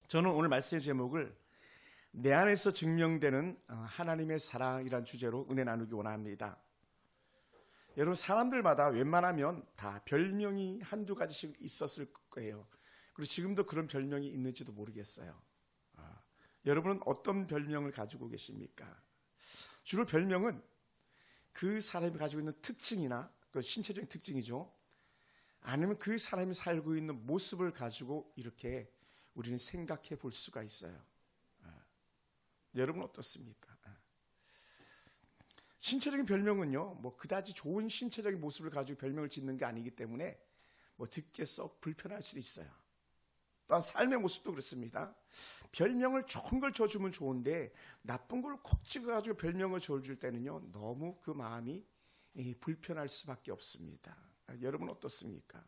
저는 오늘 말씀의 제목을 내 안에서 증명되는 하나님의 사랑이란 주제로 은혜 나누기 원합니다. 여러분, 사람들마다 웬만하면 다 별명이 한두 가지씩 있었을 거예요. 그리고 지금도 그런 별명이 있는지도 모르겠어요. 여러분은 어떤 별명을 가지고 계십니까? 주로 별명은 그 사람이 가지고 있는 특징이나 그 신체적인 특징이죠. 아니면 그 사람이 살고 있는 모습을 가지고 이렇게 우리는 생각해 볼 수가 있어요. 여러분 어떻습니까? 신체적인 별명은요, 뭐 그다지 좋은 신체적인 모습을 가지고 별명을 짓는 게 아니기 때문에 뭐 듣기에 썩 불편할 수도 있어요. 또한 삶의 모습도 그렇습니다. 별명을 좋은 걸 줘주면 좋은데 나쁜 걸 콕 찍어가지고 별명을 줘줄 때는요, 너무 그 마음이 불편할 수밖에 없습니다. 여러분 어떻습니까?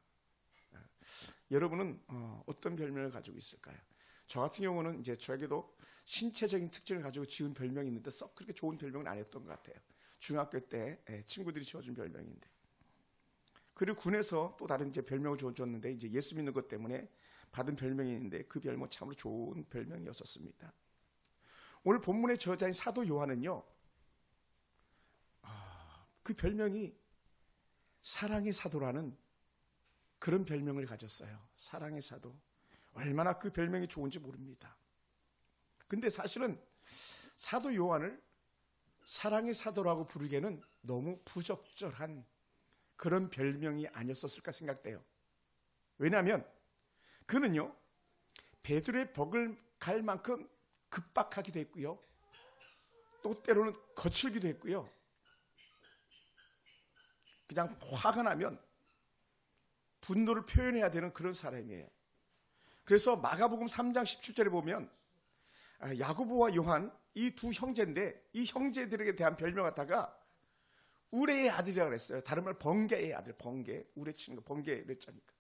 여러분은 어떤 별명을 가지고 있을까요? 저 같은 경우는 이제 저에게도 신체적인 특징을 가지고 지은 별명이 있는데 썩 그렇게 좋은 별명은 아니었던 것 같아요. 중학교 때 친구들이 지어준 별명인데. 그리고 군에서 또 다른 이제 별명을 줬는데 이제 예수 믿는 것 때문에 받은 별명이 있는데 그 별명 참으로 좋은 별명이었었습니다. 오늘 본문의 저자인 사도 요한은요, 그 별명이 사랑의 사도라는 그런 별명을 가졌어요. 사랑의 사도. 얼마나 그 별명이 좋은지 모릅니다. 근데 사실은 사도 요한을 사랑의 사도라고 부르기에는 너무 부적절한 그런 별명이 아니었을까 생각돼요. 왜냐하면 그는요, 베드로의 벽을 갈 만큼 급박하기도 했고요, 또 때로는 거칠기도 했고요, 그냥 화가 나면 분노를 표현해야 되는 그런 사람이에요. 그래서 마가복음 3장 17절에 보면 야고보와 요한 이 두 형제인데 이 형제들에게 대한 별명 갖다가 우레의 아들이라고 그랬어요. 다른 말 번개의 아들, 번개. 우레 치는 거 번개 그랬자니까.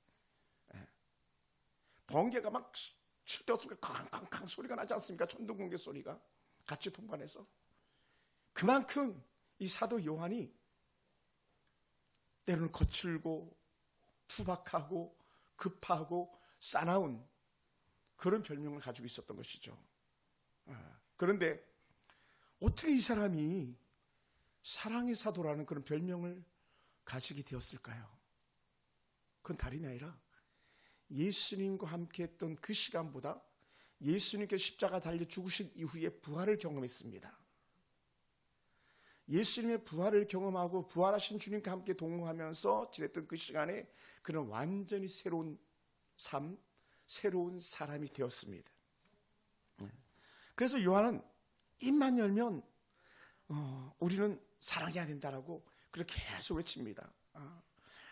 번개가 막 칠 때 없으면 캉캉캉 소리가 나지 않습니까? 천둥번개 소리가 같이 동반해서. 그만큼 이 사도 요한이 때로는 거칠고 투박하고 급하고 싸나운 그런 별명을 가지고 있었던 것이죠. 그런데 어떻게 이 사람이 사랑의 사도라는 그런 별명을 가지게 되었을까요? 그건 다름이 아니라 예수님과 함께 했던 그 시간보다 예수님께 십자가 달려 죽으신 이후에 부활을 경험했습니다. 예수님의 부활을 경험하고 부활하신 주님과 함께 동행하면서 지냈던 그 시간에 그는 완전히 새로운 삶, 새로운 사람이 되었습니다. 그래서 요한은 입만 열면 우리는 사랑해야 된다라고 그렇게 계속 외칩니다.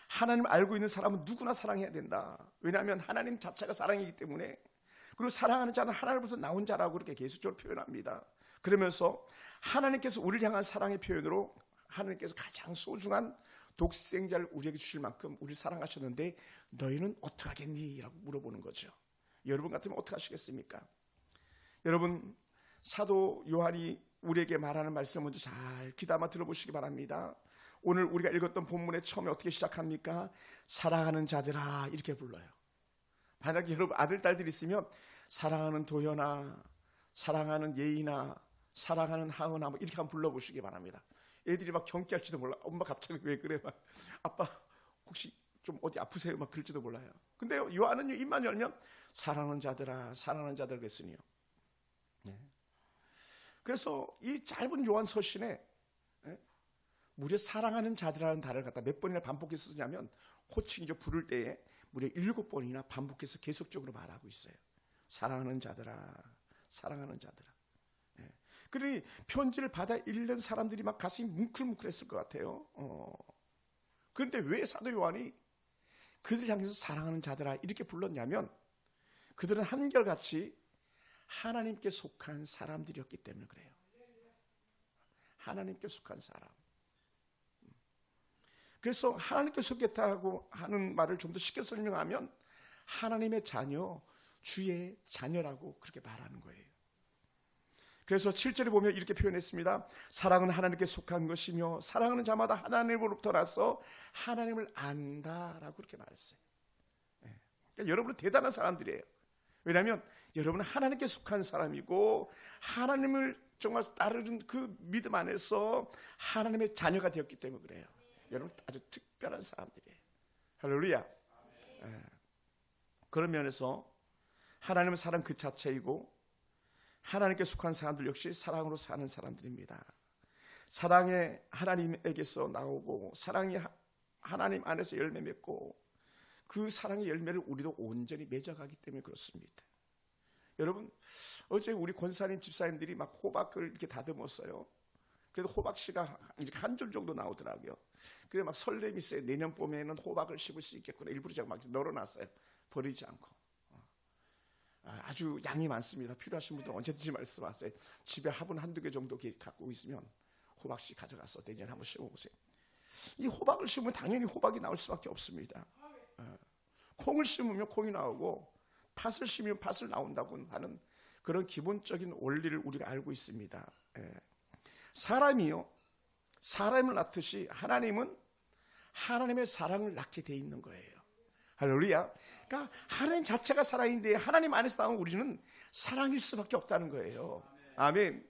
하나님을 알고 있는 사람은 누구나 사랑해야 된다. 왜냐하면 하나님 자체가 사랑이기 때문에. 그리고 사랑하는 자는 하나님으로부터 나온 자라고 그렇게 계속적으로 표현합니다. 그러면서 하나님께서 우리를 향한 사랑의 표현으로 하나님께서 가장 소중한 독생자를 우리에게 주실 만큼 우리를 사랑하셨는데 너희는 어떡하겠니? 라고 물어보는 거죠. 여러분 같으면 어떻게 하시겠습니까? 여러분, 사도 요한이 우리에게 말하는 말씀을 먼저 잘 귀담아 들어보시기 바랍니다. 오늘 우리가 읽었던 본문의 처음에 어떻게 시작합니까? 사랑하는 자들아 이렇게 불러요. 만약에 여러분 아들, 딸들이 있으면 사랑하는 도연아, 사랑하는 예인아, 사랑하는 하은아 뭐 이렇게 한번 불러보시기 바랍니다. 애들이 막 경기할지도 몰라. 엄마 갑자기 왜 그래? 막 아빠 혹시 좀 어디 아프세요? 막 그럴지도 몰라요. 근데 요한은요, 입만 열면 사랑하는 자들아, 사랑하는 자들 그랬으니요. 그래서 이 짧은 요한 서신에 무려 사랑하는 자들이라는 단어를 갖다 몇 번이나 반복해서 쓰냐면 호칭이죠. 부를 때에 무려 7번이나 반복해서 계속적으로 말하고 있어요. 사랑하는 자들아, 사랑하는 자들아. 그러니 편지를 받아 읽는 사람들이 막 가슴이 뭉클뭉클했을 것 같아요. 그런데 왜 사도 요한이 그들 향해서 사랑하는 자들아 이렇게 불렀냐면 그들은 한결같이 하나님께 속한 사람들이었기 때문에 그래요. 하나님께 속한 사람. 그래서 하나님께 속했다고 하는 말을 좀 더 쉽게 설명하면 하나님의 자녀, 주의 자녀라고 그렇게 말하는 거예요. 그래서 7절에 보면 이렇게 표현했습니다. 사랑은 하나님께 속한 것이며 사랑하는 자마다 하나님으로부터 나서 하나님을 안다라고 그렇게 말했어요. 그러니까 여러분은 대단한 사람들이에요. 왜냐하면 여러분은 하나님께 속한 사람이고 하나님을 정말 따르는 그 믿음 안에서 하나님의 자녀가 되었기 때문에 그래요. 여러분 아주 특별한 사람들이에요. 할렐루야. 그런 면에서 하나님은 사랑 그 자체이고 하나님께 속한 사람들 역시 사랑으로 사는 사람들입니다. 사랑이 하나님에게서 나오고 사랑이 하나님 안에서 열매 맺고 그 사랑의 열매를 우리도 온전히 맺어가기 때문에 그렇습니다. 여러분 어제 우리 권사님 집사님들이 막 호박을 이렇게 다듬었어요. 그래도 호박씨가 이렇게 한 줄 정도 나오더라고요. 그래 막 설렘이 있어요. 내년 봄에는 호박을 심을 수 있겠구나. 일부러 제가 막 널어놨어요. 버리지 않고. 아주 양이 많습니다. 필요하신 분들은 언제든지 말씀하세요. 집에 화분 한두 개 정도 갖고 있으면 호박씨 가져가서 내년에 한번 심어보세요. 이 호박을 심으면 당연히 호박이 나올 수밖에 없습니다. 콩을 심으면 콩이 나오고 팥을 심으면 팥을 나온다고 하는 그런 기본적인 원리를 우리가 알고 있습니다. 사람이요, 사람을 낳듯이 하나님은 하나님의 사랑을 낳게 돼 있는 거예요. 할렐루야. 그러니까 하나님 자체가 사랑인데 하나님 안에서 나온 우리는 사랑일 수밖에 없다는 거예요. 아멘.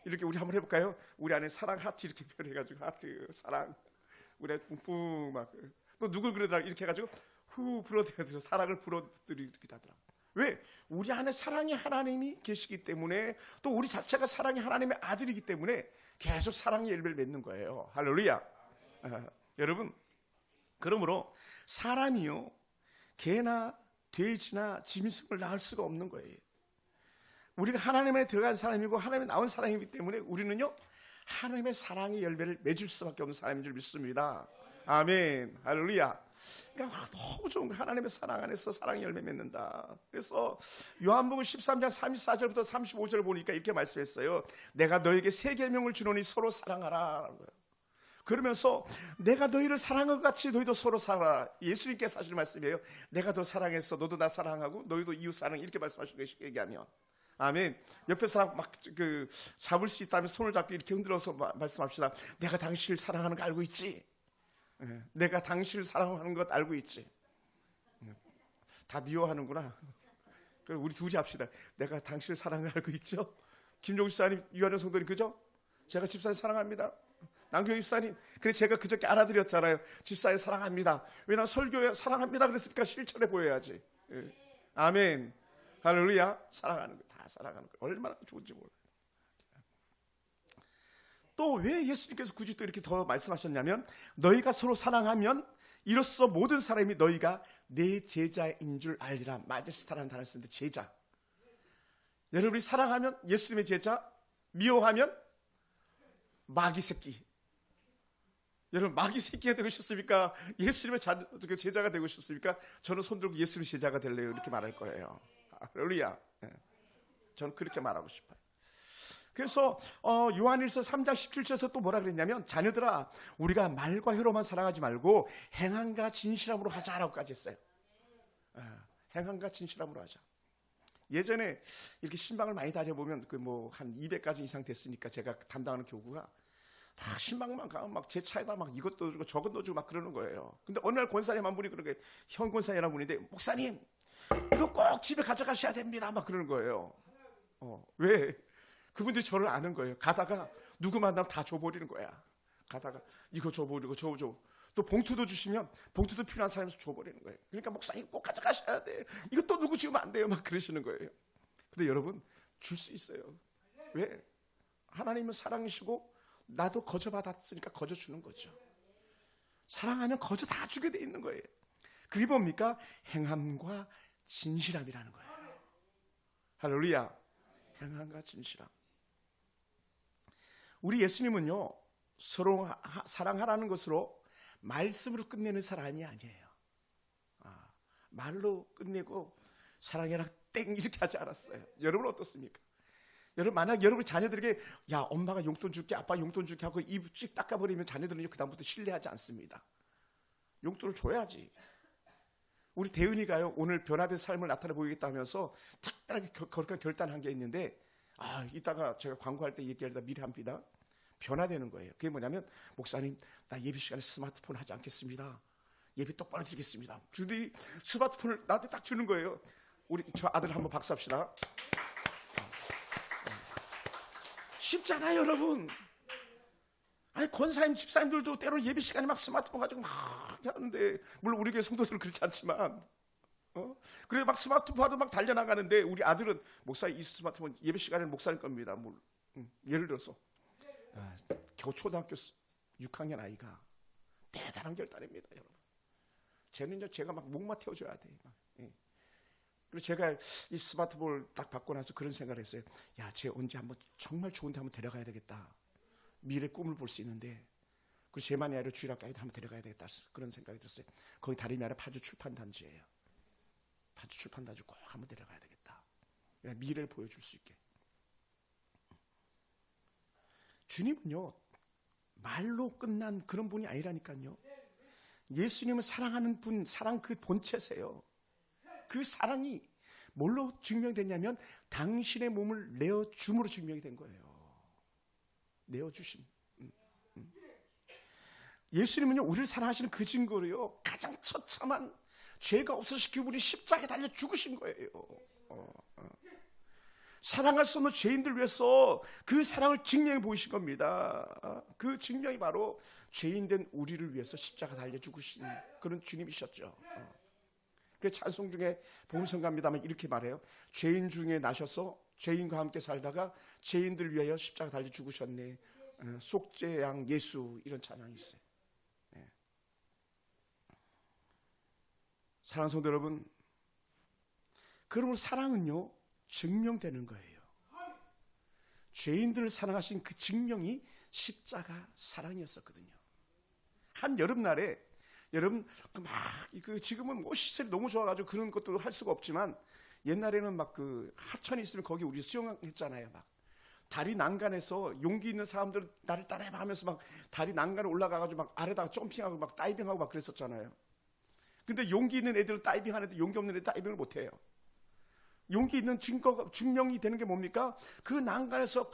이렇게 우리 한번 해볼까요? 우리 안에 사랑 하트 이렇게 표현해가지고 하트 사랑 우리 뿡뿡 막 또 누굴 그러더라 이렇게 해가지고 후 불어들여서 사랑을 불어들이기도 하더라. 왜? 우리 안에 사랑의 하나님이 계시기 때문에 또 우리 자체가 사랑의 하나님의 아들이기 때문에 계속 사랑의 열매를 맺는 거예요. 할렐루야. 여러분 그러므로 사람이요 개나 돼지나 짐승을 낳을 수가 없는 거예요. 우리가 하나님 안에 들어간 사람이고 하나님에 나온 사람이기 때문에 우리는요 하나님의 사랑의 열매를 맺을 수밖에 없는 사람인 줄 믿습니다. 아멘. 할렐루야. 그러니까 너무 좋은 거 하나님의 사랑 안에서 사랑의 열매 맺는다. 그래서 요한복음 13장 34절부터 35절 보니까 이렇게 말씀했어요. 내가 너에게 새 계명을 주노니 서로 사랑하라. 그러면서 내가 너희를 사랑한 것 같이 너희도 서로 사랑하라. 예수님께서 하실 말씀이에요. 내가 너 사랑했어. 너도 나 사랑하고 너희도 이웃 사랑 이렇게 말씀하신 것이 얘기하면 아멘. 옆에 사람 막 잡을 수 있다면 손을 잡고 이렇게 흔들어서 말씀합시다. 내가 당신을 사랑하는 거 알고 있지? 내가 당신을 사랑하는 것 알고 있지? 다 미워하는구나. 그럼 우리 둘이 합시다. 내가 당신을 사랑을 알고 있죠? 김종수 집사님, 유한영 성도님 그죠? 제가 집사님 사랑합니다. 남경희 집사님, 그래 제가 그저께 알아드렸잖아요. 집사님 사랑합니다. 왜냐면 설교에 사랑합니다 그랬으니까 실천해 보여야지. 아멘. 할렐루야. 사랑하는 거 다 사랑하는 거 얼마나 좋은지 몰라요. 또 왜 예수님께서 굳이 또 이렇게 더 말씀하셨냐면 너희가 서로 사랑하면 이로써 모든 사람이 너희가 내 제자인 줄 알리라. 마제스타라는 단어를 쓰는데 제자. 여러분이 사랑하면 예수님의 제자, 미워하면 마귀 새끼. 여러분 마귀 새끼가 되고 싶습니까? 예수님의 제자가 되고 싶습니까? 저는 손들고 예수님의 제자가 될래요. 이렇게 말할 거예요. 할렐루야. 저는 그렇게 말하고 싶어요. 그래서 요한일서 3장 17절에서 또 뭐라 그랬냐면 자녀들아 우리가 말과 혀로만 사랑하지 말고 행함과 진실함으로 하자라고까지 했어요. 행함과 진실함으로 하자. 예전에 이렇게 신방을 많이 다녀보면 한 200가지 이상 됐으니까 제가 담당하는 교구가 막 신방만 가면 막 제 차에다 막 이것도 주고 저것도 주고 막 그러는 거예요. 근데 어느 날 권사님 한 분이 그런 게 현 권사님이라는 분인데 목사님 이거 꼭 집에 가져가셔야 됩니다 막 그러는 거예요. 왜? 그분들이 저를 아는 거예요. 가다가 누구 만나면 다 줘버리는 거야. 가다가 이거 줘버리고 저거 줘. 또 봉투도 주시면 봉투도 필요한 사람에서 줘버리는 거예요. 그러니까 목사님 꼭 가져가셔야 돼. 이것도 누구 주면 안 돼요. 막 그러시는 거예요. 근데 여러분 줄 수 있어요. 왜? 하나님은 사랑이시고 나도 거저 받았으니까 거저 주는 거죠. 사랑하면 거저 다 주게 돼 있는 거예요. 그게 뭡니까? 행함과 진실함이라는 거예요. 할렐루야. 행함과 진실함. 우리 예수님은요 서로 사랑하라는 것으로 말씀으로 끝내는 사람이 아니에요. 말로 끝내고 사랑해라 땡 이렇게 하지 않았어요. 여러분 어떻습니까? 여러분 만약 여러분 자녀들에게 야 엄마가 용돈 줄게 아빠 용돈 줄게 하고 입씩 닦아버리면 자녀들은 그다음부터 신뢰하지 않습니다. 용돈을 줘야지. 우리 대은이가요 오늘 변화된 삶을 나타내 보이겠다 하면서 특별하게 거룩한 결단한 게 있는데 이따가 제가 광고할 때 얘기하다 미리 합니다. 변화되는 거예요. 그게 뭐냐면 목사님 나 예배 시간에 스마트폰 하지 않겠습니다. 예배 똑바로 드리겠습니다. 그런데 스마트폰을 나한테 딱 주는 거예요. 우리 저 아들 한번 박수합시다. 쉽지 않아요, 여러분. 아니, 권사님, 집사님들도 때로는 예배 시간에 막 스마트폰 가지고 막 하는데, 물론 우리 교회 성도들은 그렇지 않지만, 그래 막 스마트폰으로 막 달려나가는데, 우리 아들은 목사님 이 스마트폰 예배 시간에는 목사님 겁니다. 예를 들어서 겨우 초등학교 6학년 아이가 대단한 결단입니다, 여러분. 쟤는 이제 제가 막 목마 태워줘야 돼. 그래서 제가 이 스마트폰을 딱 받고 나서 그런 생각을 했어요. 야, 쟤 언제 한번 정말 좋은 데 한번 데려가야 되겠다. 미래 꿈을 볼 수 있는데, 그리고 쟤만이 아니라 주일학교 아이들 한번 데려가야 되겠다. 그런 생각이 들었어요. 거기 다름이 아니라 파주 출판단지예요. 파주 출판단지 꼭 한번 데려가야 되겠다. 미래를 보여줄 수 있게. 주님은요, 말로 끝난 그런 분이 아니라니까요. 예수님을 사랑하는 분, 사랑 그 본체세요. 그 사랑이 뭘로 증명됐냐면 당신의 몸을 내어줌으로 증명이 된 거예요. 내어주심. 예수님은요, 우리를 사랑하시는 그 증거로요, 가장 처참한 죄가 없어지시키고 우리 십자가에 달려 죽으신 거예요. 사랑할 수 없는 죄인들 위해서 그 사랑을 증명해 보이신 겁니다. 그 증명이 바로 죄인된 우리를 위해서 십자가 달려 죽으신 그런 주님이셨죠. 그래서 찬송 중에 복음성가입니다만 이렇게 말해요. 죄인 중에 나셔서 죄인과 함께 살다가 죄인들 위하여 십자가 달려 죽으셨네. 속죄양 예수, 이런 찬양이 있어요. 사랑하는 성도 여러분, 그러므로 사랑은요, 증명되는 거예요. 죄인들을 사랑하신 그 증명이 십자가 사랑이었었거든요. 한 여름날에, 여러분 지금은 뭐 시설이 너무 좋아가지고 그런 것도 할 수가 없지만, 옛날에는 막 그 하천이 있으면 거기 우리 수영했잖아요. 막 다리 난간에서 용기 있는 사람들 나를 따라해봐 하면서 막 다리 난간에 올라가가지고 막 아래다가 점핑하고 막 다이빙하고 막 그랬었잖아요. 근데 용기 있는 애들은 다이빙 하는데 용기 없는 애들 다이빙을 못해요. 용기 있는 증명이 되는 게 뭡니까? 그 난간에서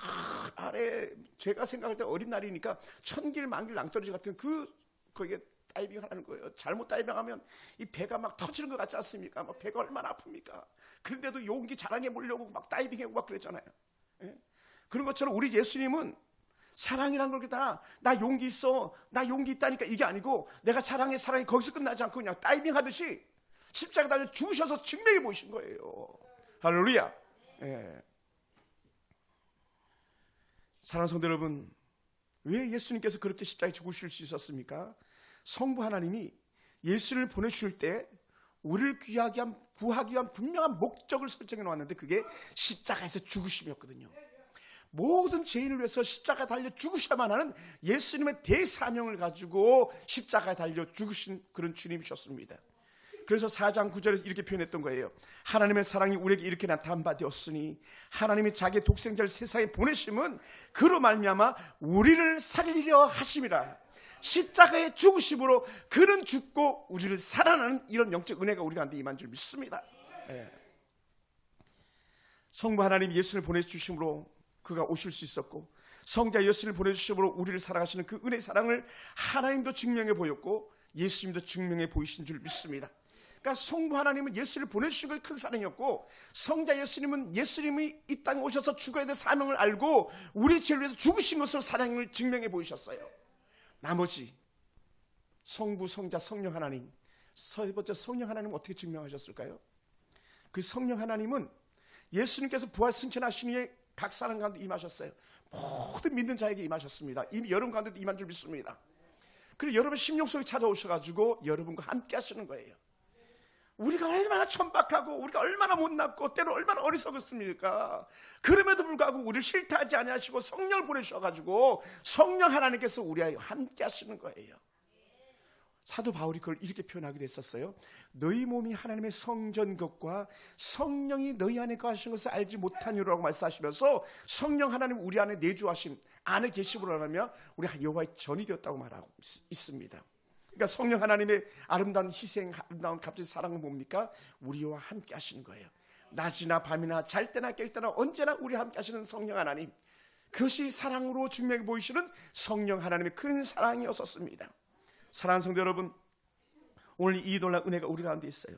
아래, 제가 생각할 때 어린 날이니까 천길 만길 낭떠러지 같은 거기에 다이빙을 하는 거예요. 잘못 다이빙하면 이 배가 막 터지는 것 같지 않습니까? 막 배가 얼마나 아픕니까? 그런데도 용기 자랑해 보려고 막 다이빙하고 막 그랬잖아요. 예? 그런 것처럼 우리 예수님은 사랑이란 걸 다, 나 용기 있어, 나 용기 있다니까, 이게 아니고 내가 사랑해, 사랑이 거기서 끝나지 않고 그냥 다이빙 하듯이 십자가 달려 죽으셔서 증명해 보신 거예요. 할렐루야. 예. 사랑하는 성도 여러분, 왜 예수님께서 그렇게 십자가에 죽으실 수 있었습니까? 성부 하나님이 예수를 보내주실 때 우리를 구하기 위한 분명한 목적을 설정해 놓았는데, 그게 십자가에서 죽으심이었거든요. 모든 죄인을 위해서 십자가에 달려 죽으셔야만 하는 예수님의 대사명을 가지고 십자가에 달려 죽으신 그런 주님이셨습니다. 그래서 4장 9절에서 이렇게 표현했던 거예요. 하나님의 사랑이 우리에게 이렇게 나타난 바 되었으니 하나님이 자기의 독생자를 세상에 보내심은 그로 말미암아 우리를 살리려 하심이라. 십자가의 죽으심으로 그는 죽고 우리를 살아나는 이런 영적 은혜가 우리 가운데 임한 줄 믿습니다. 성부 하나님 예수를 보내주심으로 그가 오실 수 있었고, 성자 예수를 보내주심으로 우리를 사랑하시는 그 은혜의 사랑을 하나님도 증명해 보였고 예수님도 증명해 보이신 줄 믿습니다. 그러니까 성부 하나님은 예수를 보내주신 것이 큰 사랑이었고, 성자 예수님은 예수님이 이 땅에 오셔서 죽어야 될 사명을 알고 우리 죄를 위해서 죽으신 것으로 사랑을 증명해 보이셨어요. 나머지 성부, 성자, 성령 하나님, 세 번째 성령 하나님은 어떻게 증명하셨을까요? 그 성령 하나님은 예수님께서 부활 승천하신 후에 각 사람 가운데 임하셨어요. 모든 믿는 자에게 임하셨습니다. 이미 여러분 가운데도 임한 줄 믿습니다. 그리고 여러분 심령 속에 찾아오셔가지고 여러분과 함께 하시는 거예요. 우리가 얼마나 천박하고 우리가 얼마나 못났고 때로 얼마나 어리석었습니까? 그럼에도 불구하고 우리를 싫다하지 아니하시고 성령을 보내셔가지고 성령 하나님께서 우리와 함께 하시는 거예요. 사도 바울이 그걸 이렇게 표현하기도 했었어요. 너희 몸이 하나님의 성전 것과 성령이 너희 안에 거하시는 것을 알지 못하니라고 말씀하시면서 성령 하나님 우리 안에 내주하심, 안에 계심으로 하며 우리 여호와의 전이 되었다고 말하고 있습니다. 그러니까 성령 하나님의 아름다운 희생, 아름다운 값진 사랑은 뭡니까? 우리와 함께 하시는 거예요. 낮이나 밤이나 잘 때나 깰 때나 언제나 우리와 함께 하시는 성령 하나님, 그것이 사랑으로 증명해 보이시는 성령 하나님의 큰 사랑이었었습니다. 사랑하는 성도 여러분, 오늘 이 놀라운 은혜가 우리 가운데 있어요.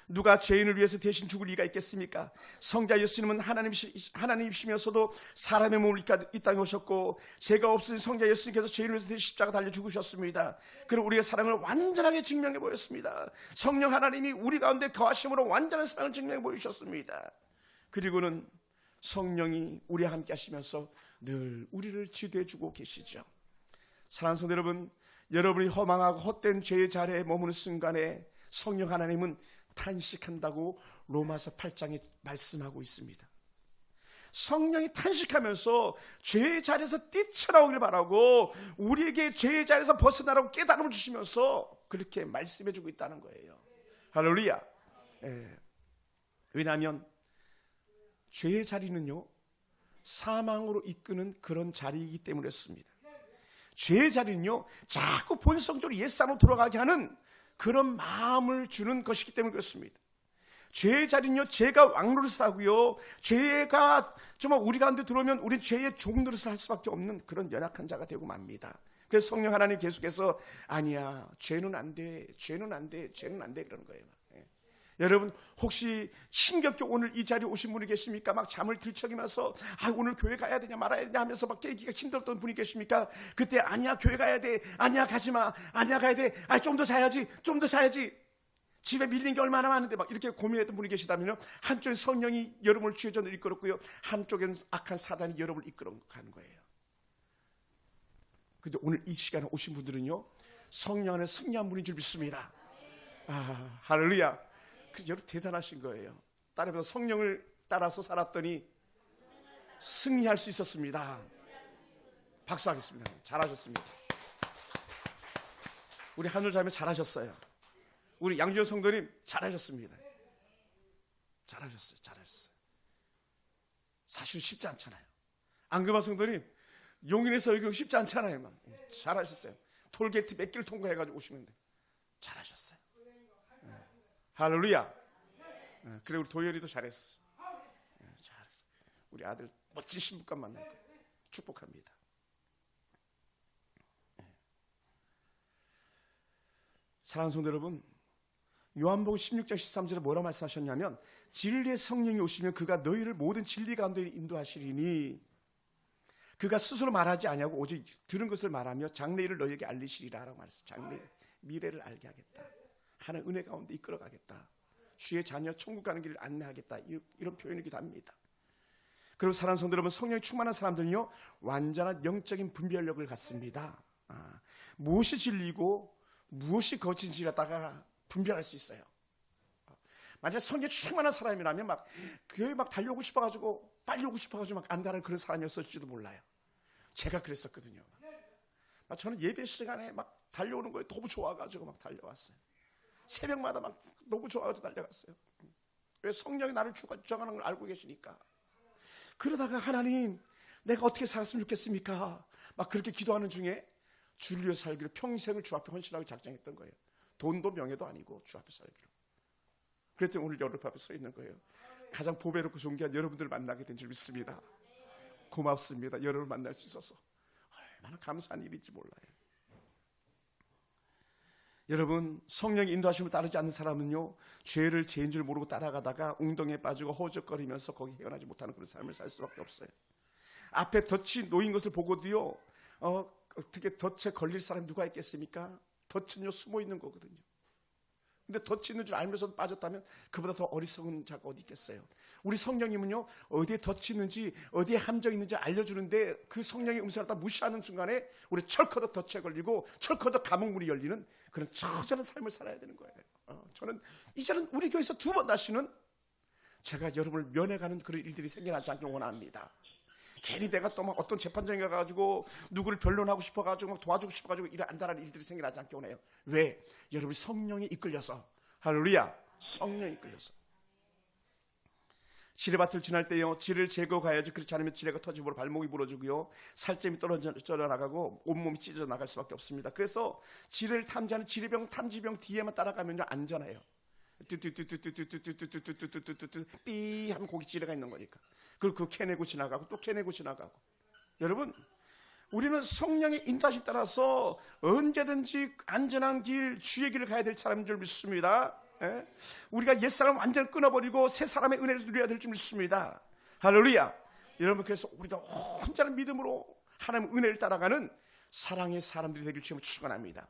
누가 죄인을 위해서 대신 죽을 리가 있겠습니까? 성자 예수님은 하나님이시면서도 사람의 몸을 이 땅에 오셨고, 죄가 없으신 성자 예수님께서 죄인을 위해서 대신 십자가 달려 죽으셨습니다. 그리고 우리의 사랑을 완전하게 증명해 보였습니다. 성령 하나님이 우리 가운데 거하심으로 완전한 사랑을 증명해 보이셨습니다. 그리고는 성령이 우리와 함께 하시면서 늘 우리를 지도해 주고 계시죠. 사랑하는 성도 여러분, 여러분이 허망하고 헛된 죄의 자리에 머무는 순간에 성령 하나님은 탄식한다고 로마서 8장에 말씀하고 있습니다. 성령이 탄식하면서 죄의 자리에서 뛰쳐나오길 바라고 우리에게 죄의 자리에서 벗어나라고 깨달음을 주시면서 그렇게 말씀해 주고 있다는 거예요. 할렐루야. 왜냐하면 죄의 자리는요, 사망으로 이끄는 그런 자리이기 때문에 그렇습니다. 죄의 자리는요, 자꾸 본성적으로 옛사람으로 돌아가게 하는 그런 마음을 주는 것이기 때문에 그렇습니다. 죄의 자리는요, 죄가 왕노릇을 하고요, 죄가 정말 우리 가운데 들어오면 우리 죄의 종노릇을 할 수밖에 없는 그런 연약한 자가 되고 맙니다. 그래서 성령 하나님 계속해서 아니야, 죄는 안 돼, 죄는 안 돼, 죄는 안 돼 그러는 거예요. 여러분, 혹시 힘겹게 오늘 이 자리에 오신 분이 계십니까? 막 잠을 들척이면서 오늘 교회 가야 되냐 말아야 되냐 하면서 막 깨기가 힘들었던 분이 계십니까? 그때 아니야, 교회 가야 돼, 아니야, 가지마, 아니야, 가야 돼, 좀 더 자야지, 좀 더 자야지, 집에 밀린 게 얼마나 많은데 막 이렇게 고민했던 분이 계시다면요, 한쪽에 성령이 여러분을 주의 전으로 이끌었고요, 한쪽엔 악한 사단이 여러분을 이끌어가는 거예요. 근데 오늘 이 시간에 오신 분들은요, 성령 안에 승리한 분인 줄 믿습니다. 할렐루야. 여러분 대단하신 거예요. 따라서 성령을 따라서 살았더니 승리할 수 있었습니다. 박수하겠습니다. 잘하셨습니다. 우리 한울 자매 잘하셨어요. 우리 양주현 성도님 잘하셨습니다. 잘하셨어요. 사실 쉽지 않잖아요. 안금화 성도님 용인에서 여기 쉽지 않잖아요. 막. 잘하셨어요. 톨게이트 몇 개를 통과해가지고 오시는데 잘하셨어요. 할렐루야. 그래, 우리 도열이도 잘했어. 잘했어. 우리 아들 멋진 신부감 만날 거예요. 축복합니다. 사랑하는 성도 여러분, 요한복음 16장 13절에 뭐라고 말씀하셨냐면, 진리의 성령이 오시면 그가 너희를 모든 진리 가운데 인도하시리니 그가 스스로 말하지 아니하고 오직 들은 것을 말하며 장래일을 너희에게 알리시리라 라고 말했어요. 장래, 미래를 알게 하겠다. 하나님 은혜 가운데 이끌어가겠다. 주의 자녀 천국 가는 길을 안내하겠다. 이런 표현이기도 합니다. 그리고 사랑하는 성도 여러분, 성령이 충만한 사람들은요, 완전한 영적인 분별력을 갖습니다. 무엇이 진리고 무엇이 거짓인지라다가 분별할 수 있어요. 만약 성령이 충만한 사람이라면 막 교회 막 달려오고 싶어가지고 빨리 오고 싶어가지고 막 안다는 그런 사람이었을지도 몰라요. 제가 그랬었거든요. 저는 예배 시간에 막 달려오는 거에 너무 좋아가지고 막 달려왔어요. 새벽마다 막 너무 좋아가지고 달려갔어요. 왜? 성령이 나를 주장하는 걸 알고 계시니까. 그러다가 하나님, 내가 어떻게 살았으면 좋겠습니까? 막 그렇게 기도하는 중에 주를 위해 살기로 평생을 주 앞에 헌신하고 작정했던 거예요. 돈도 명예도 아니고 주 앞에 살기로. 그랬더니 오늘 여러분 앞에 서 있는 거예요. 가장 보배롭고 존귀한 여러분들을 만나게 된 줄 믿습니다. 고맙습니다. 여러분을 만날 수 있어서 얼마나 감사한 일인지 몰라요. 여러분, 성령의 인도하심을 따르지 않는 사람은요, 죄를 죄인 줄 모르고 따라가다가 웅덩이에 빠지고 허우적거리면서 거기 헤어나지 못하는 그런 삶을 살 수밖에 없어요. 앞에 덫이 놓인 것을 보고도요, 어떻게 덫에 걸릴 사람이 누가 있겠습니까? 덫은요, 숨어 있는 거거든요. 근데 덫이 있는 줄 알면서도 빠졌다면 그보다 더 어리석은 자가 어디 있겠어요. 우리 성령님은요, 어디에 덫이 있는지 어디에 함정이 있는지 알려주는데 그 성령의 음성을 다 무시하는 순간에 우리 철커덕 덫에 걸리고 철커덕 감옥문이 열리는 그런 처절한 삶을 살아야 되는 거예요. 저는 이제는 우리 교회에서 2번 다시는 제가 여러분을 면회가는 그런 일들이 생겨나지 않기를 원합니다. 괜히 내가 또 막 어떤 재판장에 가가지고 누구를 변론하고 싶어가지고 막 도와주고 싶어가지고 이런 안달한 일들이 생겨나지 않게 원해요. 왜? 여러분이 성령에 이끌려서, 할렐루야, 성령에 이끌려서. 지뢰밭을 지날 때요, 지뢰를 제거 가야지. 그렇지 않으면 지뢰가 터지므로 발목이 부러지고요, 살점이 떨어져 나가고 온몸이 찢어져 나갈 수밖에 없습니다. 그래서 지뢰를 탐지하는 지뢰병 탐지병 뒤에만 따라가면요, 안전해요. 뚜뚜뚜뚜뚜뚜뚜뚜뚜뚜뚜뚜뚜뚜 삐 하면 거기 지뢰가 있는 거니까. 그걸 그 캐내고 지나가고 또 캐내고 지나가고. 여러분, 우리는 성령의 인도하심 따라서 언제든지 안전한 길, 주의 길을 가야 될 사람인 줄 믿습니다. 예? 우리가 옛사람 완전히 끊어버리고 새 사람의 은혜를 누려야 될 줄 믿습니다. 할렐루야. 여러분, 그래서 우리가 혼자는 믿음으로 하나님의 은혜를 따라가는 사랑의 사람들이 되길 주님으로 축원합니다.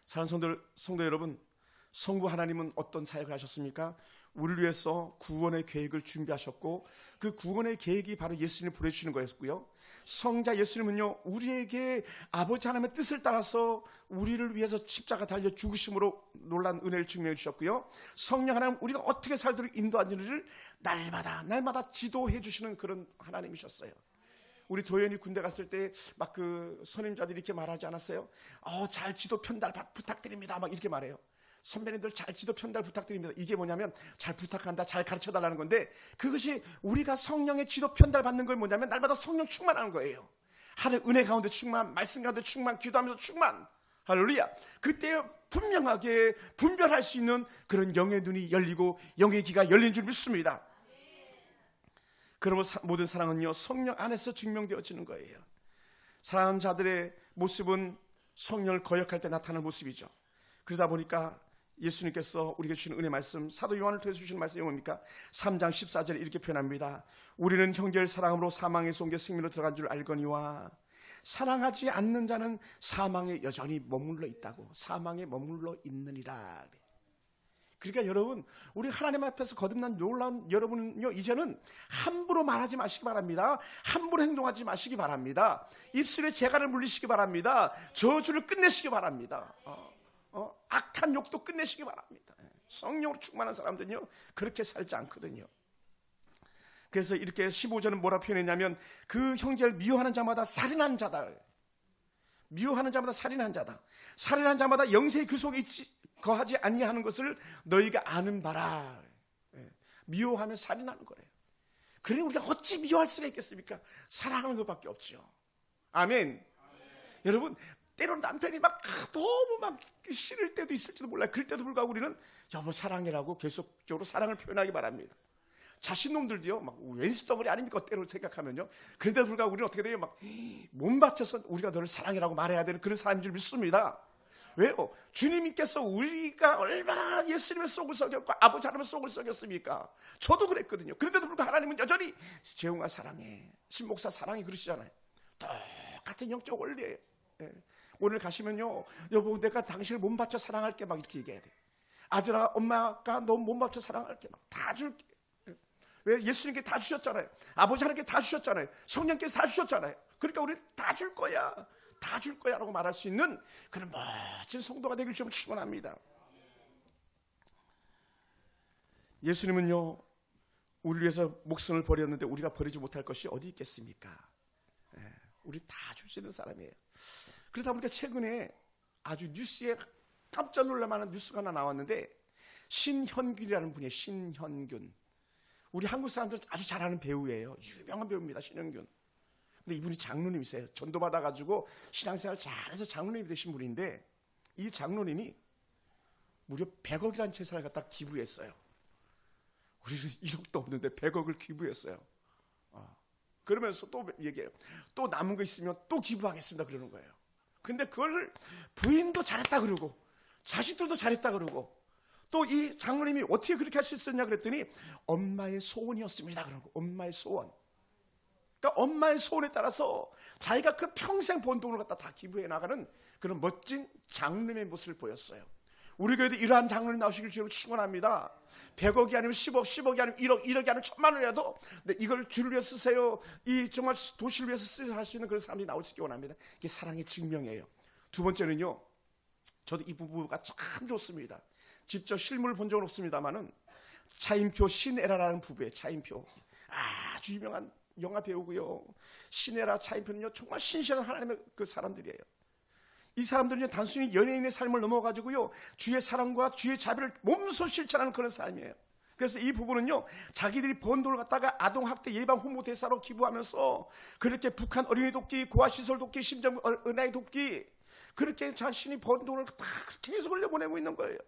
사랑하는 성도 여러분, 성부 하나님은 어떤 사역을 하셨습니까? 우리를 위해서 구원의 계획을 준비하셨고, 그 구원의 계획이 바로 예수님을 보내주시는 거였고요. 성자 예수님은요, 우리에게 아버지 하나님의 뜻을 따라서 우리를 위해서 십자가 달려 죽으심으로 놀란 은혜를 증명해 주셨고요. 성령 하나님, 우리가 어떻게 살도록 인도하는지를 날마다 지도해 주시는 그런 하나님이셨어요. 우리 도연이 군대 갔을 때 막 그 선임자들이 이렇게 말하지 않았어요? 잘 지도 편달 부탁드립니다. 막 이렇게 말해요. 선배님들 잘 지도 편달 부탁드립니다. 이게 뭐냐면 잘 부탁한다, 잘 가르쳐 달라는 건데, 그것이 우리가 성령의 지도 편달 받는 건 뭐냐면 날마다 성령 충만하는 거예요. 하나님 은혜 가운데 충만, 말씀 가운데 충만, 기도하면서 충만. 할렐루야. 그때 분명하게 분별할 수 있는 그런 영의 눈이 열리고 영의 귀가 열린 줄 믿습니다. 그러면 모든 사랑은요, 성령 안에서 증명되어지는 거예요. 사랑하는 자들의 모습은 성령을 거역할 때 나타나는 모습이죠. 그러다 보니까 예수님께서 우리에게 주시는 은혜 말씀, 사도 요한을 통해서 주시는 말씀이 뭡니까? 3장 14절에 이렇게 표현합니다. 우리는 형제를 사랑함으로 사망에서 옮겨 생명으로 들어간 줄 알거니와 사랑하지 않는 자는 사망에 여전히 머물러 있다고. 사망에 머물러 있느니라. 그러니까 여러분, 우리 하나님 앞에서 거듭난 놀라운 여러분은요, 이제는 함부로 말하지 마시기 바랍니다. 함부로 행동하지 마시기 바랍니다. 입술에 재갈을 물리시기 바랍니다. 저주를 끝내시기 바랍니다. 악한 욕도 끝내시기 바랍니다. 성령으로 충만한 사람들은요, 그렇게 살지 않거든요. 그래서 이렇게 15절은 뭐라 표현했냐면, 그 형제를 미워하는 자마다 살인한 자다. 미워하는 자마다 살인한 자다. 살인한 자마다 영생이 그 속에 거하지 아니하는 것을 너희가 아는 바라. 미워하면 살인하는 거예요. 그러니 우리가 어찌 미워할 수가 있겠습니까? 사랑하는 것밖에 없죠. 아멘. 여러분, 때로는 남편이 막 너무 막 싫을 때도 있을지도 몰라요. 그럴 때도 불구하고 우리는 여보 사랑해라고 계속적으로 사랑을 표현하기 바랍니다. 자신놈들도요, 막 왼수덩어리 아닙니까? 때로 생각하면요. 그런데도 불구하고 우리는 어떻게 돼요? 막 몸 바쳐서 우리가 너를 사랑해라고 말해야 되는 그런 사람인 줄 믿습니다. 왜요? 주님께서 우리가 얼마나 예수님의 속을 썩였고 아버지 하나님의 속을 썩였습니까? 저도 그랬거든요. 그런데도 불구하고 하나님은 여전히 재웅아 사랑해, 신목사 사랑해 그러시잖아요. 똑같은 영적 원리예요. 오늘 가시면요, 여보 내가 당신을 몸 바쳐 사랑할게 막 이렇게 얘기해야 돼. 아들아 엄마가 너 몸 바쳐 사랑할게 막 다 줄게. 왜? 예수님께 다 주셨잖아요. 아버지 하나님께 다 주셨잖아요. 성령께서 다 주셨잖아요. 그러니까 우리 다 줄 거야, 다 줄 거야 라고 말할 수 있는 그런 멋진 성도가 되길 좀 축원합니다. 예수님은요, 우리를 위해서 목숨을 버렸는데 우리가 버리지 못할 것이 어디 있겠습니까? 우리 다 줄 수 있는 사람이에요. 그러다 보니까 최근에 아주 뉴스에 깜짝 놀랄만한 뉴스가 하나 나왔는데, 신현균이라는 분이에요. 신현균. 우리 한국 사람들 아주 잘 아는 배우예요. 유명한 배우입니다. 신현균. 근데 이분이 장로님이세요. 전도 받아가지고 신앙생활 잘해서 장로님이 되신 분인데, 이 장로님이 무려 100억이라는 재산을 갖다 기부했어요. 우리는 1억도 없는데 100억을 기부했어요. 그러면서 또 얘기해요. 또 남은 거 있으면 또 기부하겠습니다 그러는 거예요. 근데 그걸 부인도 잘했다 그러고 자식들도 잘했다 그러고, 또 이 장로님이 어떻게 그렇게 할 수 있었냐 그랬더니 엄마의 소원이었습니다 그러고. 엄마의 소원. 그러니까 엄마의 소원에 따라서 자기가 그 평생 번 돈을 갖다 다 기부해 나가는 그런 멋진 장로님의 모습을 보였어요. 우리 교회도 이러한 장로님 나오시길 주로 축원합니다. 100억이 아니면 10억, 10억이 아니면 1억, 1억이 아니면 1000만 원이라도 이걸 주를 위해 쓰세요. 이 정말 도시를 위해서 쓰세요 할 수 있는 그런 사람들이 나올 수 있기 원합니다. 이게 사랑의 증명이에요. 두 번째는요, 저도 이 부부가 참 좋습니다. 직접 실물을 본 적은 없습니다만은 차인표 신에라라는 부부예요. 차인표 아주 유명한 영화 배우고요. 신에라 차인표는요 정말 신실한 하나님의 그 사람들이에요. 이 사람들은 단순히 연예인의 삶을 넘어가지고요, 주의 사랑과 주의 자비를 몸소 실천하는 그런 삶이에요. 그래서 이 부부는요, 자기들이 번 돈을 갖다가 아동학대 예방 홍보 대사로 기부하면서 그렇게 북한 어린이 돕기, 고아시설 돕기, 심장 은하의 돕기, 그렇게 자신이 번 돈을 다 계속 흘려보내고 있는 거예요.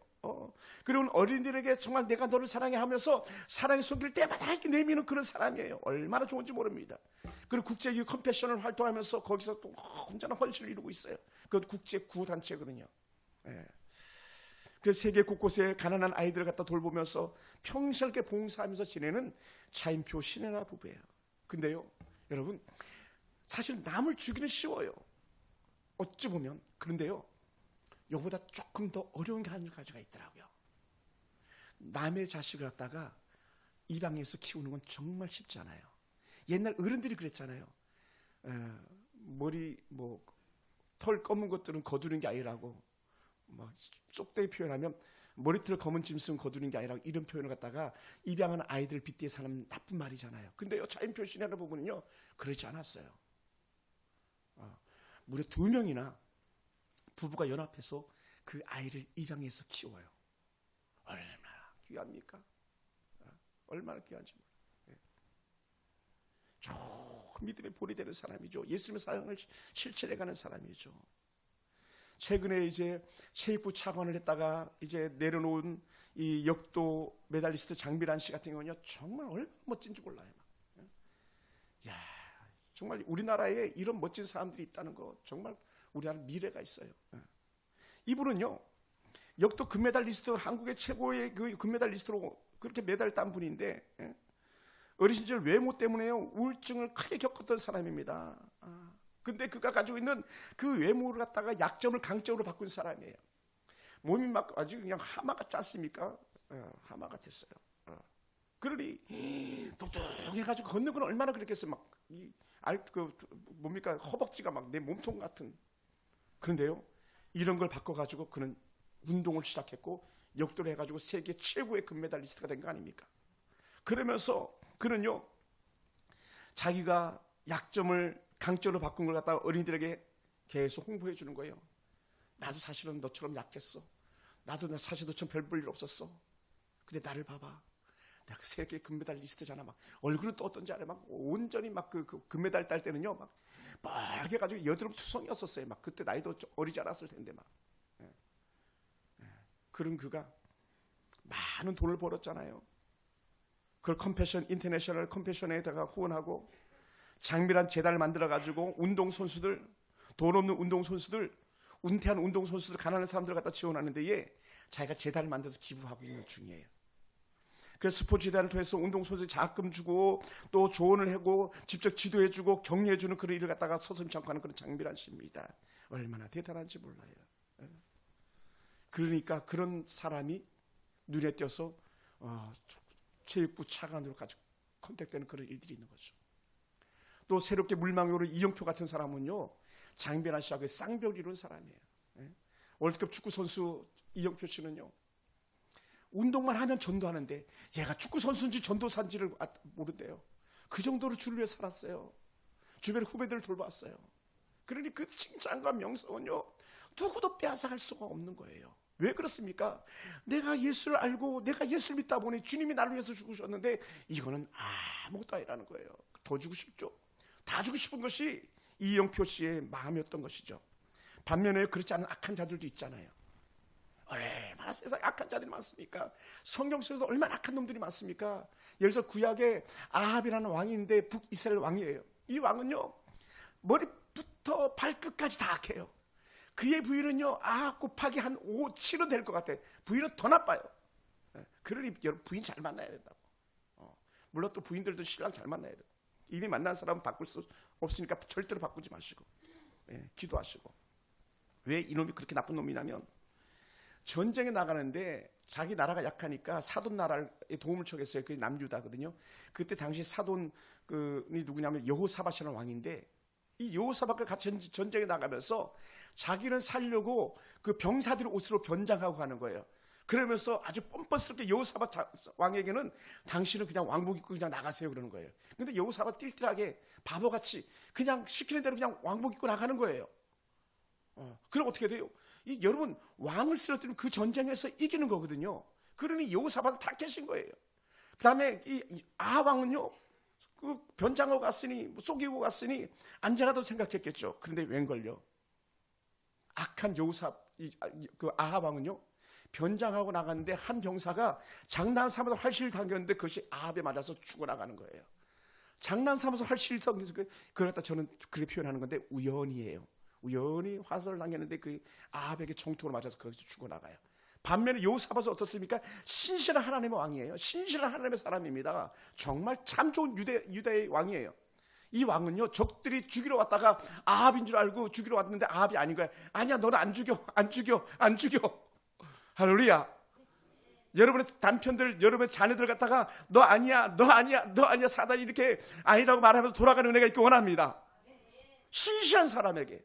그리고 어린이들에게 정말 내가 너를 사랑해 하면서 사랑의 손길을 때마다 이렇게 내미는 그런 사람이에요. 얼마나 좋은지 모릅니다. 그리고 국제기구 컴패션을 활동하면서 거기서 또 혼자나 헌신을 이루고 있어요. 그건 국제 구호단체거든요. 그 세계 곳곳에 가난한 아이들을 갖다 돌보면서 평생을 봉사하면서 지내는 차인표 신혜나 부부예요. 근데요, 여러분, 사실 남을 죽이는 쉬워요. 어찌 보면. 그런데요, 이거보다 조금 더 어려운 게 한 가지가 있더라고요. 남의 자식을 갖다가 입양해서 키우는 건 정말 쉽지 않아요. 옛날 어른들이 그랬잖아요. 머리 털 검은 것들은 거두는 게 아니라고, 막 쏙되게 표현하면 머리털 검은 짐승 거두는 게 아니라고, 이런 표현을 갖다가 입양하는 아이들 빗대에 사는 나쁜 말이잖아요. 근데요, 차인표 신혜나 부부는요 그러지 않았어요. 무려 2명이나 부부가 연합해서 그 아이를 입양해서 키워요. 얼마나 귀합니까? 얼마나 귀한지 몰라요. 저 믿음의 본이 되는 사람이죠. 예수님의 사랑을 실천해가는 사람이죠. 최근에 이제 체육부 차관을 했다가 이제 내려놓은 이 역도 메달리스트 장미란 씨 같은 경우는요, 정말 얼마나 멋진지 몰라요. 야, 정말 우리나라에 이런 멋진 사람들이 있다는 거, 정말 우리나라 미래가 있어요. 이분은요, 역도 금메달리스트, 한국의 최고의 그 금메달리스트로 그렇게 메달 딴 분인데, 어린 시절 외모 때문에요 우울증을 크게 겪었던 사람입니다. 근데 그가 가지고 있는 그 외모를 갖다가 약점을 강점으로 바꾼 사람이에요. 몸이 막 아주 그냥 하마 같지 않습니까? 하마 같았어요. 그러니 똑똑해가지고 걷는 건 얼마나 그랬겠어요. 막 뭡니까, 허벅지가 막 내 몸통 같은. 그런데요, 이런 걸 바꿔가지고 그는 운동을 시작했고 역도를 해가지고 세계 최고의 금메달리스트가 된 거 아닙니까? 그러면서 그는요, 자기가 약점을 강점으로 바꾼 걸 갖다가 어린이들에게 계속 홍보해 주는 거예요. 나도 사실은 너처럼 약했어. 나도 사실 너처럼 별 볼 일 없었어. 근데 나를 봐봐. 내가 세계 금메달리스트잖아. 막 얼굴은 또 어떤지 알아요. 막 온전히 막 그 금메달 딸 때는요, 막 빨개 가지고 여드름 투성이었었어요. 막 그때 나이도 좀 어리지 않았을 텐데 막. 그런 그가 많은 돈을 벌었잖아요. 그걸 컴패션 인터내셔널 컴패션에다가 후원하고 장미란 재단을 만들어 가지고 운동선수들, 돈 없는 운동선수들, 은퇴한 운동선수들, 가난한 사람들 갖다 지원하는 데에 자기가 재단을 만들어서 기부하고 있는 중이에요. 그래서 스포츠 재단을 통해서 운동선수에 장학금 주고 또 조언을 하고 직접 지도해 주고 격려해 주는 그런 일을 갖다가 서슴지 않고 하는 그런 장미란 씨입니다. 얼마나 대단한지 몰라요. 그러니까 그런 사람이 눈에 띄어서 체육부 차관으로 가지고 컨택되는 그런 일들이 있는 거죠. 또 새롭게 물망으로 이영표 같은 사람은요, 장미란 씨하고 쌍벽을 이룬 사람이에요. 월드컵 축구 선수 이영표 씨는요, 운동만 하면 전도하는데 얘가 축구 선수인지 전도사인지를 모른대요. 그 정도로 주를 위해 살았어요. 주변 후배들을 돌봤어요. 그러니 그 칭찬과 명성은요, 누구도 빼앗아갈 수가 없는 거예요. 왜 그렇습니까? 내가 예수를 알고 내가 예수를 믿다 보니 주님이 나를 위해서 죽으셨는데 이거는 아무것도 아니라는 거예요. 더 주고 싶죠. 다 주고 싶은 것이 이영표 씨의 마음이었던 것이죠. 반면에 그렇지 않은 악한 자들도 있잖아요. 얼마나 세상에 악한 자들이 많습니까? 성경 속에서 얼마나 악한 놈들이 많습니까? 예를 들어서 구약에 아합이라는 왕인데 북이스라엘 왕이에요. 이 왕은요, 머리부터 발끝까지 다 악해요. 그의 부인은요, 곱하기 한 5, 7은 될 것 같아요. 부인은 더 나빠요. 그러니 여러분, 부인 잘 만나야 된다고. 물론 또 부인들도 신랑 잘 만나야 돼요. 이미 만난 사람은 바꿀 수 없으니까 절대로 바꾸지 마시고, 기도하시고. 왜 이놈이 그렇게 나쁜 놈이냐면, 전쟁에 나가는데 자기 나라가 약하니까 사돈 나라에 도움을 청했어요. 그게 남유다거든요. 그때 당시 사돈이 누구냐면 여호사밧이라는 왕인데, 이 여호사밧과 같이 전쟁에 나가면서 자기는 살려고 그 병사들의 옷으로 변장하고 가는 거예요. 그러면서 아주 뻔뻔스럽게 여호사밧 왕에게는 당신은 그냥 왕복 입고 그냥 나가세요 그러는 거예요. 근데 여호사밧 띨띨하게 바보같이 그냥 시키는 대로 그냥 왕복 입고 나가는 거예요. 그럼 어떻게 돼요? 여러분, 왕을 쓰러뜨리면 그 전쟁에서 이기는 거거든요. 그러니 여호사밧은 다 깨신 거예요. 그 다음에 이 아왕은요, 그 변장하고 갔으니, 속이고 갔으니 안전하다고 생각했겠죠. 그런데 웬걸요? 악한 그 아합왕은요, 변장하고 나갔는데 한 병사가 장난 삼아서 활시를 당겼는데 그것이 아합에 맞아서 죽어나가는 거예요. 장난 삼아서 활시를 당겨서 그걸 갖다 저는 그렇게 표현하는 건데 우연이에요. 우연히 화살을 당겼는데 그 아합에게 정통으로 맞아서 거기서 죽어나가요. 반면에 여호사밧은 어떻습니까? 신실한 하나님의 왕이에요. 신실한 하나님의 사람입니다. 정말 참 좋은 유다의 왕이에요. 이 왕은요, 적들이 죽이러 왔다가 아합인 줄 알고 죽이러 왔는데 아합이 아닌 거야. 아니야, 너는 안 죽여. 할렐루야. 여러분의 남편들, 여러분의 자녀들 갖다가 너 아니야. 사단이 이렇게 아니라고 말하면서 돌아가는 은혜가 있기 원합니다. 신실한 사람에게,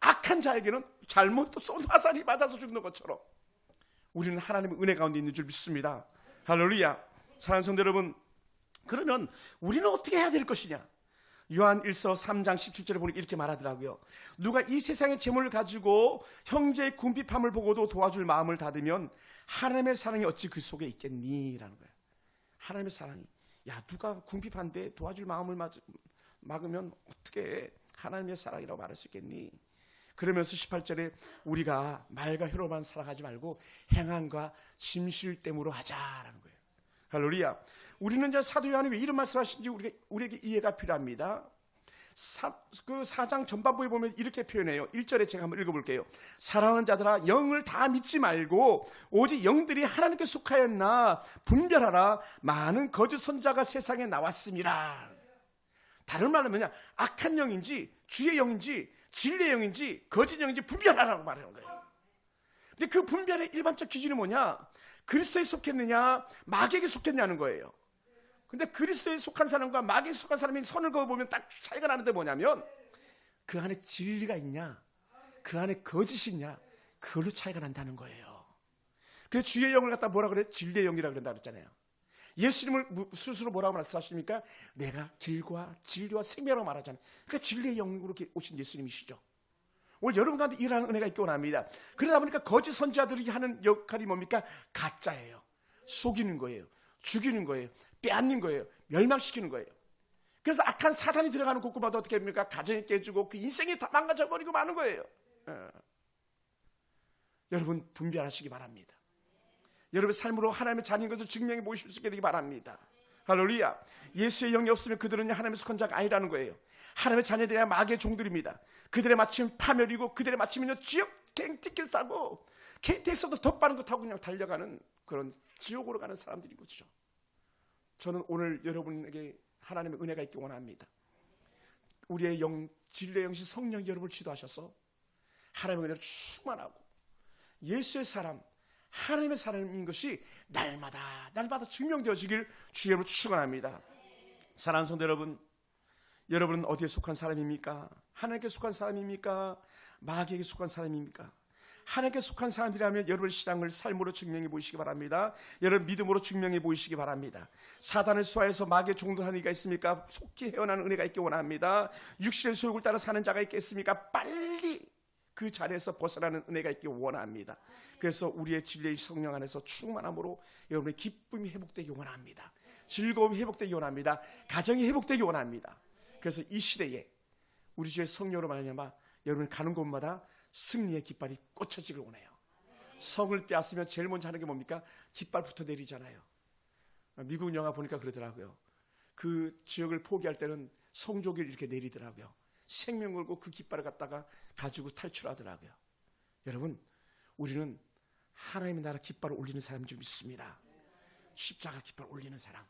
악한 자에게는 잘못 쏜 화살이 맞아서 죽는 것처럼 우리는 하나님의 은혜 가운데 있는 줄 믿습니다. 할렐루야. 사랑하는 성도 여러분, 그러면 우리는 어떻게 해야 될 것이냐? 요한 1서 3장 17절에 보니 이렇게 말하더라고요. 누가 이 세상의 재물을 가지고 형제의 궁핍함을 보고도 도와줄 마음을 닫으면 하나님의 사랑이 어찌 그 속에 있겠니? 라는 거예요. 하나님의 사랑이, 야, 누가 궁핍한데 도와줄 마음을 막으면 어떻게 하나님의 사랑이라고 말할 수 있겠니? 그러면서 18절에 우리가 말과 혀로만 사랑하지 말고 행함과 진실됨으로 하자라는 거예요. 할렐루야. 우리는 이제 사도 요한이 왜 이런 말씀하신지 우리에게 이해가 필요합니다. 그 4장 전반부에 보면 이렇게 표현해요. 1절에 제가 한번 읽어볼게요. 사랑하는 자들아, 영을 다 믿지 말고 오직 영들이 하나님께 속하였나 분별하라. 많은 거짓 선자가 세상에 나왔습니다. 다른 말로 뭐냐, 악한 영인지 주의 영인지 진리의 영인지 거짓 영인지 분별하라고 말하는 거예요. 근데 그 분별의 일반적 기준이 뭐냐, 그리스도에 속했느냐 마귀에게 속했냐는 거예요. 근데 그리스도에 속한 사람과 마귀에 속한 사람이 선을 그어보면 딱 차이가 나는데 뭐냐면 그 안에 진리가 있냐 그 안에 거짓이 있냐, 그걸로 차이가 난다는 거예요. 그래서 주의 영을 갖다 뭐라 그래? 진리의 영이라고 그런다 그랬잖아요. 예수님을 스스로 뭐라고 말씀하십니까? 내가 길과 진리와 생명이라고 말하잖아요. 그러니까 진리의 영으로 오신 예수님이시죠. 오늘 여러분 가운데 일하는 은혜가 있기 원합니다. 그러다 보니까 거짓 선지자들이 하는 역할이 뭡니까? 가짜예요. 속이는 거예요. 죽이는 거예요. 빼앗는 거예요. 멸망시키는 거예요. 그래서 악한 사단이 들어가는 곳곳마다 어떻게 합니까? 가정이 깨지고 그 인생이 다 망가져버리고 마는 거예요. 여러분 분별하시기 바랍니다. 여러분의 삶으로 하나님의 자녀인 것을 증명해 보실 수 있게 바랍니다. 할렐루야. 예수의 영이 없으면 그들은 하나님의 속한 자가 아니라는 거예요. 하나님의 자녀들이야 마귀의 종들입니다. 그들의 마침 파멸이고 그들의 마침은요 지옥 티켓 타고 KTX도 더 빠른 거 타고 그냥 달려가는 그런 지옥으로 가는 사람들인 거죠. 저는 오늘 여러분에게 하나님의 은혜가 있기 원합니다. 우리의 영, 진리의 영신 성령이 여러분을 지도하셔서 하나님의 은혜로 충만하고 예수의 사람, 하나님의 사람인 것이 날마다 증명되어지길 주님으로 축원합니다. 사랑하는 성도 여러분, 여러분은 어디에 속한 사람입니까? 하나님께 속한 사람입니까? 마귀에게 속한 사람입니까? 하나님께 속한 사람들이라면 여러분의 신앙을 삶으로 증명해 보이시기 바랍니다. 여러분 믿음으로 증명해 보이시기 바랍니다. 사단의 수하에서 마귀의 종도하는 이가 있습니까? 속히 헤어나는 은혜가 있기 원합니다. 육신의 소욕을 따라 사는 자가 있겠습니까? 빨리 그 자리에서 벗어나는 은혜가 있기 원합니다. 그래서 우리의 진리의 성령 안에서 충만함으로 여러분의 기쁨이 회복되기 원합니다. 즐거움이 회복되기 원합니다. 가정이 회복되기 원합니다. 그래서 이 시대에 우리 주의 성령으로 말미암아 여러분 가는 곳마다 승리의 깃발이 꽂혀지길 원해요. 성을 빼앗으면 제일 먼저 하는 게 뭡니까? 깃발부터 내리잖아요. 미국 영화 보니까 그러더라고요. 그 지역을 포기할 때는 성조기를 이렇게 내리더라고요. 생명 걸고 그 깃발을 갖다가 가지고 탈출하더라고요. 여러분, 우리는 하나님의 나라 깃발을 올리는 사람인 줄 믿습니다. 십자가 깃발 올리는 사람,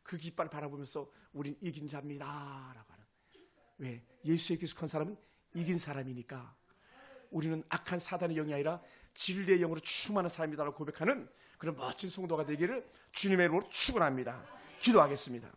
그 깃발을 바라보면서 우린 이긴 자입니다 라고 하는. 왜? 예수에 익숙한 사람은 이긴 사람이니까. 우리는 악한 사단의 영이 아니라 진리의 영으로 충만한 사람이다라고 고백하는 그런 멋진 성도가 되기를 주님의 이름으로 축원합니다. 기도하겠습니다.